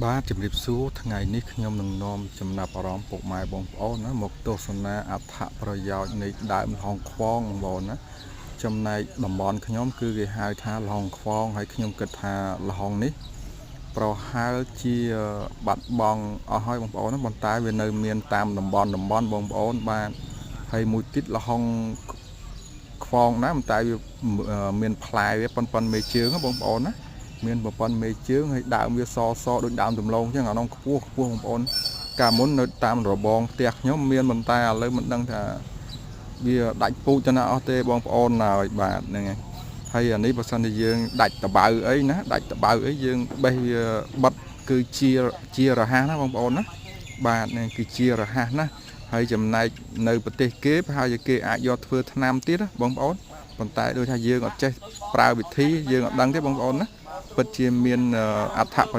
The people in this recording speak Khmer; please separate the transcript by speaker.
Speaker 1: បាទជំរាបសួរថ្ងៃនេះខ្ញុំនឹងនាំចំណាប់អារម្មណ៍ពុកម៉ែបងប្អូនណាមកទស្សនាអត្ថប្រយោជន៍នៃដើមល្ហុងខ្វងបងប្អូនណាចំណែកតំបន់ខ្ញុំគឺគេហៅថាល្ហុងខ្វងហើយខ្ញុំគិតថាល្ហុងនេះប្រហែលជាបាត់បង់អស់ហើយបងប្អូនណាប៉ុន្តែវានៅមានតាមតំបន់បងប្អូនបាទហើយមួយទៀតល្ហុងខ្វងណាប៉ុន្តែវាមានផ្លែវាប៉ុនមេជើងបងប្អូនណាមានប្រព័ន្ធមេជើងហើយដើមវាសដូចដើមដំឡូងអញ្ចឹងអានោះខ្ពស់បងប្អូនកាលមុននៅតាមរបងផ្ទះខ្ញុំមានប៉ុន្តែឥឡូវមិនដឹងថាវាដាច់ពូជទៅណាអស់ទេបងប្អូនណាហើយបាទហ្នឹងហើយអានេះបើសិនជាយើងដាច់តបៅអីណាដាច់តបៅអីយើងបេះវាបិទគឺជារហ័សណាបងប្អូនណាបាទនេះគឺជារហ័សណាហើយចំណែកនៅប្រទេសគេប្រហែលជាគេអាចយកធ្វើថ្នាំទៀតបងប្អូនប៉ុន្តែដូចថាយើងអត់ចេះប្រើវិធីយើងអត់ដឹងទេបងប្អូនណាពិតជាមានអត្ថប្រ